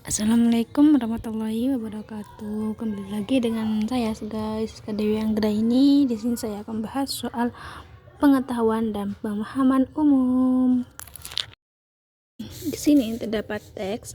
Assalamualaikum warahmatullahi wabarakatuh. Kembali lagi dengan saya guys, Dewi Anggra ini. Di sini saya akan bahas soal pengetahuan dan pemahaman umum. Di sini terdapat teks.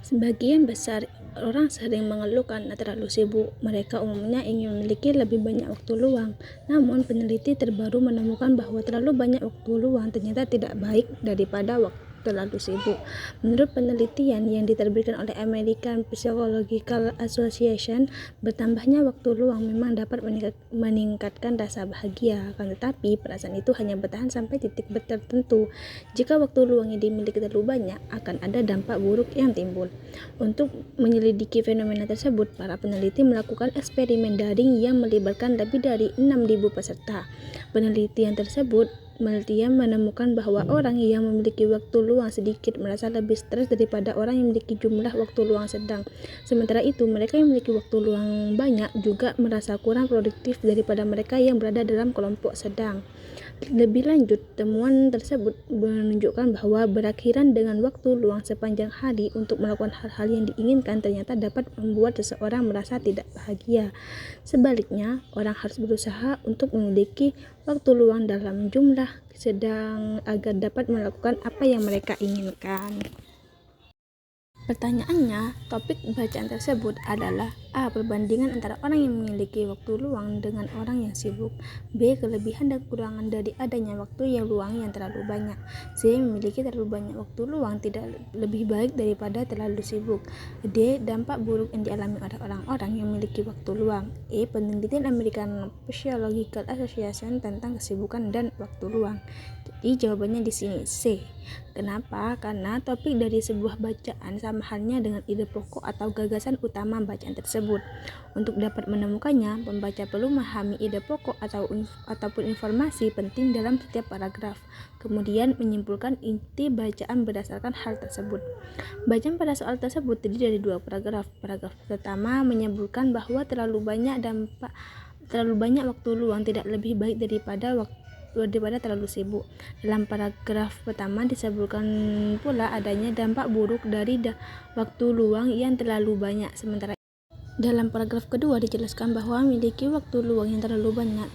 Sebagian besar orang sering mengeluh karena terlalu sibuk. Mereka umumnya ingin memiliki lebih banyak waktu luang. Namun peneliti terbaru menemukan bahwa terlalu banyak waktu luang ternyata tidak baik daripada waktu terlalu sibuk. Menurut penelitian yang diterbitkan oleh American Psychological Association, bertambahnya waktu luang memang dapat meningkatkan rasa bahagia, akan tetapi perasaan itu hanya bertahan sampai titik tertentu. Jika waktu luang yang dimiliki terlalu banyak, akan ada dampak buruk yang timbul. Untuk menyelidiki fenomena tersebut, para peneliti melakukan eksperimen daring yang melibatkan lebih dari 6.000 peserta. Penelitian tersebut menemukan bahwa orang yang memiliki waktu luang sedikit merasa lebih stres daripada orang yang memiliki jumlah waktu luang sedang. Sementara itu, mereka yang memiliki waktu luang banyak juga merasa kurang produktif daripada mereka yang berada dalam kelompok sedang. Lebih lanjut, temuan tersebut menunjukkan bahwa berakhiran dengan waktu luang sepanjang hari untuk melakukan hal-hal yang diinginkan ternyata dapat membuat seseorang merasa tidak bahagia. Sebaliknya, orang harus berusaha untuk memiliki waktu luang dalam jumlah sedang agar dapat melakukan apa yang mereka inginkan. Pertanyaannya, topik bacaan tersebut adalah A. Perbandingan antara orang yang memiliki waktu luang dengan orang yang sibuk. B. Kelebihan dan kekurangan dari adanya waktu yang luang yang terlalu banyak. C. Memiliki terlalu banyak waktu luang tidak lebih baik daripada terlalu sibuk. D. Dampak buruk yang dialami oleh orang-orang yang memiliki waktu luang. E. Penelitian American Psychological Association tentang kesibukan dan waktu luang. Jadi jawabannya di sini C. Kenapa? Karena topik dari sebuah bacaan sama halnya dengan ide pokok atau gagasan utama bacaan tersebut. Untuk dapat menemukannya, pembaca perlu memahami ide pokok ataupun informasi penting dalam setiap paragraf. Kemudian menyimpulkan inti bacaan berdasarkan hal tersebut. Bacaan pada soal tersebut terdiri dari 2 paragraf. Paragraf pertama menyebutkan bahwa terlalu banyak waktu luang tidak lebih baik daripada terlalu sibuk. Dalam paragraf pertama disebutkan pula adanya dampak buruk dari waktu luang yang terlalu banyak. Sementara dalam paragraf kedua dijelaskan bahwa memiliki waktu luang yang terlalu banyak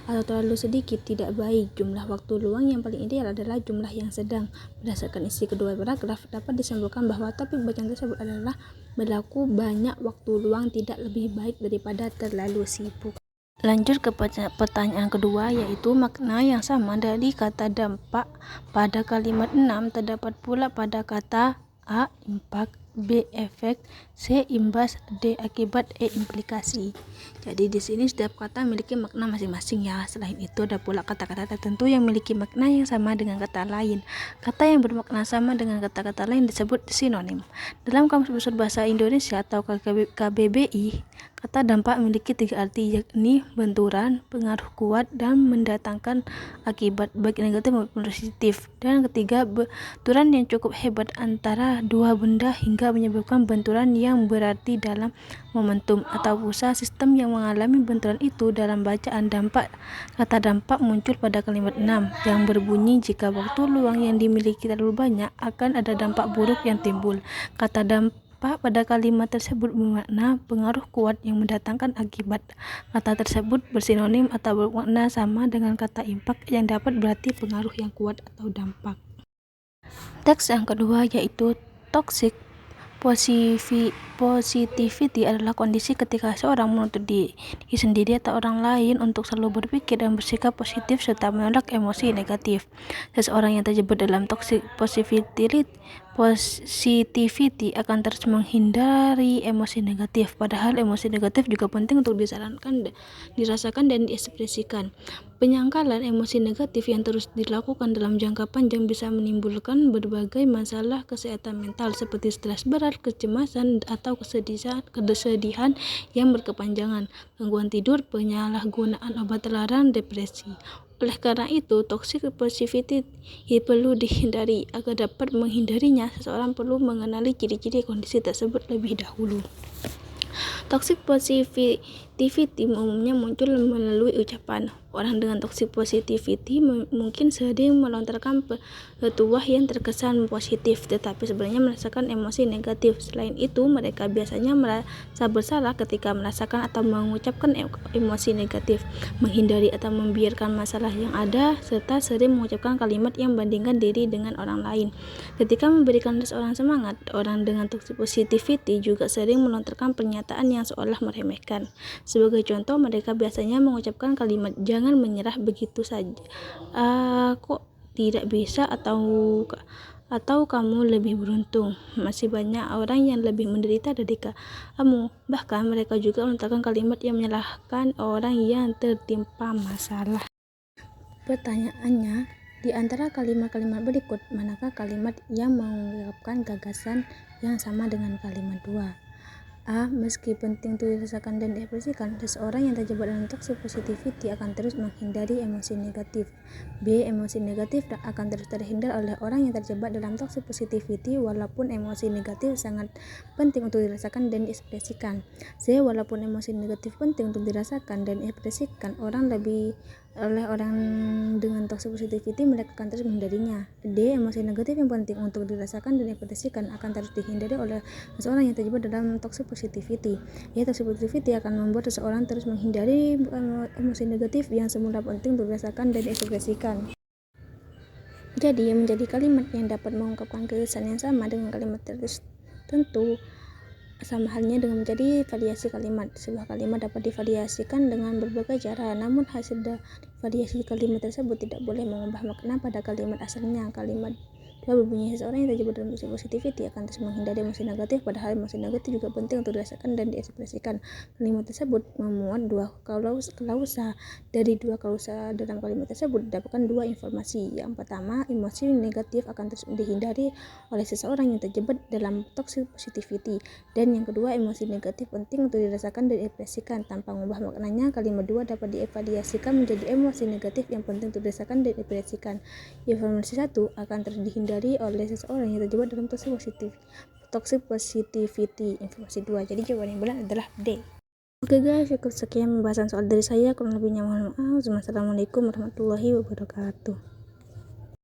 atau terlalu sedikit tidak baik. Jumlah waktu luang yang paling ideal adalah jumlah yang sedang. Berdasarkan isi kedua paragraf, dapat disimpulkan bahwa topik bacaan tersebut adalah berlaku banyak waktu luang tidak lebih baik daripada terlalu sibuk. Lanjut ke pertanyaan kedua, yaitu makna yang sama dari kata dampak pada kalimat 6 terdapat pula pada kata A. Impak, B. Efek, C. Imbas, D. Akibat, E. Implikasi. Jadi di sini setiap kata memiliki makna masing-masing ya. Selain itu ada pula kata-kata tertentu yang memiliki makna yang sama dengan kata lain. Kata yang bermakna sama dengan kata-kata lain disebut sinonim. Dalam Kamus Besar Bahasa Indonesia atau KBBI, kata dampak memiliki 3 arti, yakni benturan, pengaruh kuat, dan mendatangkan akibat baik negatif maupun positif. Dan ketiga, benturan yang cukup hebat antara dua benda hingga menyebabkan benturan yang berarti dalam momentum atau usaha sistem yang mengalami benturan itu. Dalam bacaan dampak, kata dampak muncul pada kalimat 6 yang berbunyi jika waktu luang yang dimiliki terlalu banyak akan ada dampak buruk yang timbul. Kata dampak pada kalimat tersebut bermakna pengaruh kuat yang mendatangkan akibat. Kata tersebut bersinonim atau bermakna sama dengan kata impak yang dapat berarti pengaruh yang kuat atau dampak. Teks yang kedua yaitu toxic positivity adalah kondisi ketika seorang menuntut diri sendiri atau orang lain untuk selalu berpikir dan bersikap positif serta menolak emosi negatif. Seseorang yang terjebak dalam toxic positivity akan terus menghindari emosi negatif, padahal emosi negatif juga penting untuk dirasakan dan diekspresikan. Penyangkalan emosi negatif yang terus dilakukan dalam jangka panjang bisa menimbulkan berbagai masalah kesehatan mental seperti stres berat, kecemasan, atau kesedihan yang berkepanjangan, gangguan tidur, penyalahgunaan obat terlarang, depresi. Oleh karena itu, toxic positivity perlu dihindari. Agar dapat menghindarinya, seseorang perlu mengenali ciri-ciri kondisi tersebut lebih dahulu. Toxic positivity umumnya muncul melalui ucapan. Orang dengan toxic positivity mungkin sering melontarkan petuah yang terkesan positif, tetapi sebenarnya merasakan emosi negatif. Selain itu, mereka biasanya merasa bersalah ketika merasakan atau mengucapkan emosi negatif, menghindari atau membiarkan masalah yang ada, serta sering mengucapkan kalimat yang membandingkan diri dengan orang lain. Ketika memberikan seseorang semangat, orang dengan toxic positivity juga sering melontarkan pernyataan yang seolah meremehkan. Sebagai contoh, mereka biasanya mengucapkan kalimat "jangan menyerah begitu saja, kok tidak bisa, atau kamu lebih beruntung, masih banyak orang yang lebih menderita dari kamu." Bahkan mereka juga melontarkan kalimat yang menyalahkan orang yang tertimpa masalah. Pertanyaannya, di antara kalimat-kalimat berikut, manakah kalimat yang mengungkapkan gagasan yang sama dengan kalimat 2? A. Meski penting untuk dirasakan dan diekspresikan, seseorang yang terjebak dalam toxic positivity akan terus menghindari emosi negatif. B. Emosi negatif akan terus terhindar oleh orang yang terjebak dalam toxic positivity walaupun emosi negatif sangat penting untuk dirasakan dan diekspresikan. C. Walaupun emosi negatif penting untuk dirasakan dan diekspresikan oleh orang dengan toxic positivity, mereka akan terus menghindarinya. D. Emosi negatif yang penting untuk dirasakan dan diekspresikan akan terus dihindari oleh seseorang yang terjebak dalam toxic positivity. Toxic positivity akan membuat seseorang terus menghindari emosi negatif yang semula penting untuk dirasakan dan diekspresikan. Jadi, menjadi kalimat yang dapat mengungkapkan kesan yang sama dengan kalimat tertentu sama halnya dengan menjadi variasi kalimat. Sebuah kalimat dapat divariasikan dengan berbagai cara, namun hasil dari variasi kalimat tersebut tidak boleh mengubah makna pada kalimat asalnya. Kalimat 2 berbunyi, seseorang yang terjebak dalam toxic positivity akan terus menghindari emosi negatif, padahal emosi negatif juga penting untuk dirasakan dan diekspresikan. Kalimat tersebut memuat dua klausa. Dari dua klausa dalam kalimat tersebut didapatkan dua informasi. Yang pertama, emosi negatif akan terus dihindari oleh seseorang yang terjebak dalam toxic positivity, dan yang kedua, emosi negatif penting untuk dirasakan dan diekspresikan. Tanpa mengubah maknanya, kalimat 2 dapat divariasikan menjadi emosi negatif yang penting untuk dirasakan dan diekspresikan. Informasi 1 akan terus dihindari oleh seseorang yang terjebak dalam toxic positivity. Informasi 2. Jadi jawaban yang benar adalah D. Oke guys, cukup sekian pembahasan soal dari saya. Kurang lebihnya mohon maaf. Wassalamualaikum warahmatullahi wabarakatuh.